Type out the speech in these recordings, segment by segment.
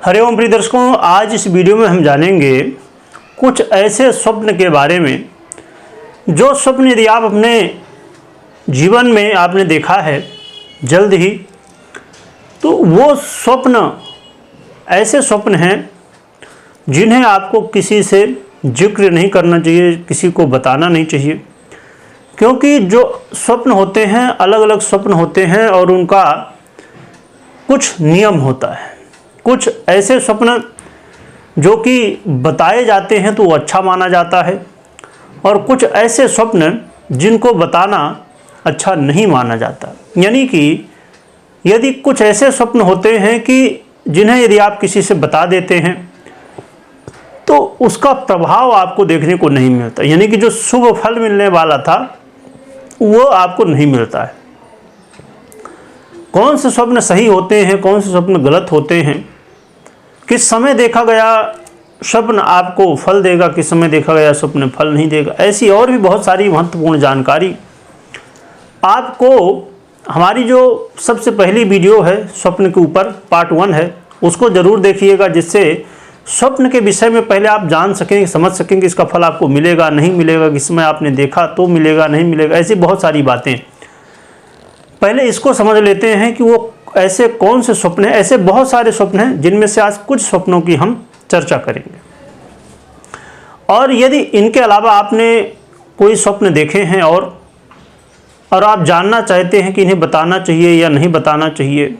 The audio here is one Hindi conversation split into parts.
हरिओम प्रिय दर्शकों, आज इस वीडियो में हम जानेंगे कुछ ऐसे स्वप्न के बारे में जो स्वप्न यदि आप अपने जीवन में आपने देखा है जल्द ही, तो वो स्वप्न ऐसे स्वप्न हैं जिन्हें आपको किसी से जिक्र नहीं करना चाहिए, किसी को बताना नहीं चाहिए। क्योंकि जो स्वप्न होते हैं अलग अलग स्वप्न होते हैं और उनका कुछ नियम होता है। कुछ ऐसे स्वप्न जो कि बताए जाते हैं तो वो अच्छा माना जाता है, और कुछ ऐसे स्वप्न जिनको बताना अच्छा नहीं माना जाता। यानी कि यदि कुछ ऐसे स्वप्न होते हैं कि जिन्हें यदि आप किसी से बता देते हैं तो उसका प्रभाव आपको देखने को नहीं मिलता, यानी कि जो शुभ फल मिलने वाला था वो आपको नहीं मिलता है। कौन से स्वप्न सही होते हैं, कौन से स्वप्न गलत होते हैं, किस समय देखा गया स्वप्न आपको फल देगा, किस समय देखा गया स्वप्न फल नहीं देगा, ऐसी और भी बहुत सारी महत्वपूर्ण जानकारी आपको हमारी जो सबसे पहली वीडियो है स्वप्न के ऊपर पार्ट 1 है, उसको ज़रूर देखिएगा, जिससे स्वप्न के विषय में पहले आप जान सकें, समझ सकें कि इसका फल आपको मिलेगा नहीं मिलेगा, किस समय आपने देखा तो मिलेगा नहीं मिलेगा, ऐसी बहुत सारी बातें। पहले इसको समझ लेते हैं कि वो ऐसे कौन से स्वप्न हैं। ऐसे बहुत सारे स्वप्न हैं जिनमें से आज कुछ स्वप्नों की हम चर्चा करेंगे। और यदि इनके अलावा आपने कोई स्वप्न देखे हैं और आप जानना चाहते हैं कि इन्हें बताना चाहिए या नहीं बताना चाहिए,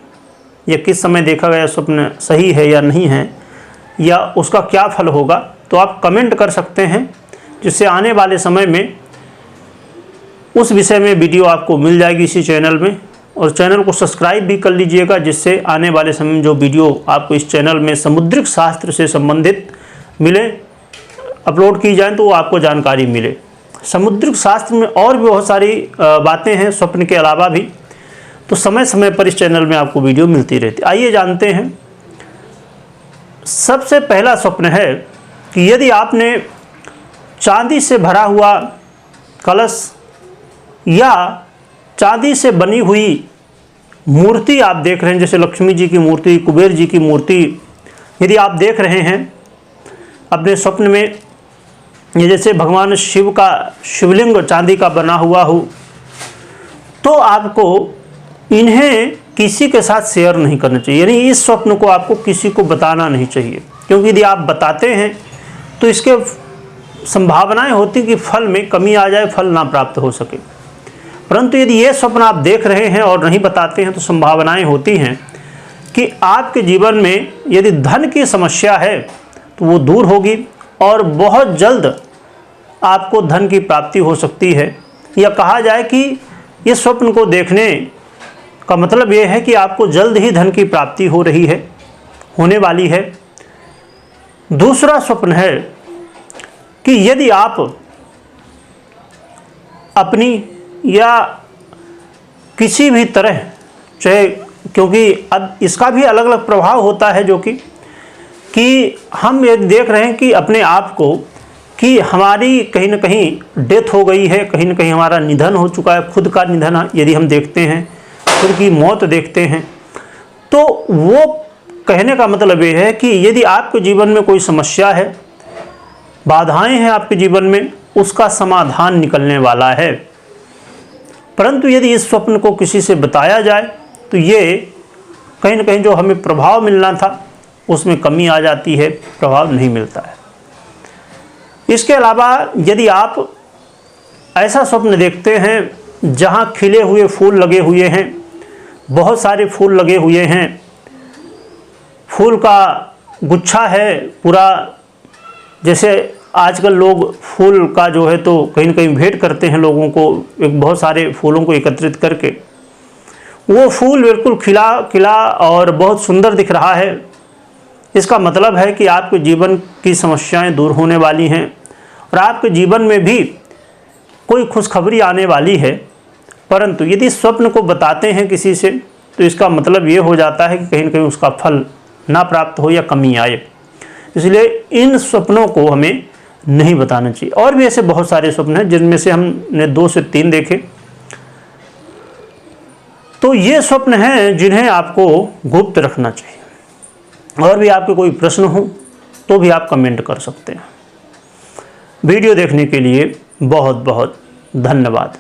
या किस समय देखा गया स्वप्न सही है या नहीं है, या उसका क्या फल होगा, तो आप कमेंट कर सकते हैं, जिससे आने वाले समय में उस विषय में वीडियो आपको मिल जाएगी इसी चैनल में। और चैनल को सब्सक्राइब भी कर लीजिएगा, जिससे आने वाले समय में जो वीडियो आपको इस चैनल में समुद्रिक शास्त्र से संबंधित मिले, अपलोड की जाए, तो वो आपको जानकारी मिले। समुद्रिक शास्त्र में और भी बहुत सारी बातें हैं स्वप्न के अलावा भी, तो समय समय पर इस चैनल में आपको वीडियो मिलती रहती। आइए जानते हैं। सबसे पहला स्वप्न है कि यदि आपने चांदी से भरा हुआ कलश या चांदी से बनी हुई मूर्ति आप देख रहे हैं, जैसे लक्ष्मी जी की मूर्ति, कुबेर जी की मूर्ति यदि आप देख रहे हैं अपने स्वप्न में, ये जैसे भगवान शिव का शिवलिंग चांदी का बना हुआ हो, तो आपको इन्हें किसी के साथ शेयर नहीं करना चाहिए। यानी इस स्वप्न को आपको किसी को बताना नहीं चाहिए, क्योंकि यदि आप बताते हैं तो इसके संभावनाएं होती कि फल में कमी आ जाए, फल ना प्राप्त हो सके। परंतु यदि ये स्वप्न आप देख रहे हैं और नहीं बताते हैं तो संभावनाएं होती हैं कि आपके जीवन में यदि धन की समस्या है तो वो दूर होगी, और बहुत जल्द आपको धन की प्राप्ति हो सकती है। या कहा जाए कि इस स्वप्न को देखने का मतलब ये है कि आपको जल्द ही धन की प्राप्ति हो रही है, होने वाली है। दूसरा स्वप्न है कि यदि आप अपनी या किसी भी तरह, चाहे, क्योंकि अब इसका भी अलग अलग प्रभाव होता है, जो कि हम ये देख रहे हैं कि अपने आप को कि हमारी कहीं ना कहीं डेथ हो गई है, कहीं ना कहीं हमारा निधन हो चुका है, खुद का निधन यदि हम देखते हैं, खुद की मौत देखते हैं, तो वो कहने का मतलब ये है कि यदि आपके जीवन में कोई समस्या है, बाधाएं हैं आपके जीवन में, उसका समाधान निकलने वाला है। परंतु यदि इस स्वप्न को किसी से बताया जाए तो ये कहीं ना कहीं जो हमें प्रभाव मिलना था उसमें कमी आ जाती है, प्रभाव नहीं मिलता है। इसके अलावा यदि आप ऐसा स्वप्न देखते हैं जहाँ खिले हुए फूल लगे हुए हैं, बहुत सारे फूल लगे हुए हैं, फूल का गुच्छा है पूरा, जैसे आजकल लोग फूल का जो है तो कहीं न कहीं भेंट करते हैं लोगों को, एक बहुत सारे फूलों को एकत्रित करके, वो फूल बिल्कुल खिला खिला और बहुत सुंदर दिख रहा है। इसका मतलब है कि आपके जीवन की समस्याएं दूर होने वाली हैं और आपके जीवन में भी कोई खुशखबरी आने वाली है। परंतु यदि स्वप्न को बताते हैं किसी से तो इसका मतलब ये हो जाता है कि कहीं न कहीं उसका फल ना प्राप्त हो या कमी आए। इसलिए इन स्वप्नों को हमें नहीं बताना चाहिए। और भी ऐसे बहुत सारे स्वप्न हैं जिनमें से हमने 2 से 3 देखे। तो ये स्वप्न हैं जिन्हें आपको गुप्त रखना चाहिए। और भी आपके कोई प्रश्न हो तो भी आप कमेंट कर सकते हैं। वीडियो देखने के लिए बहुत बहुत धन्यवाद।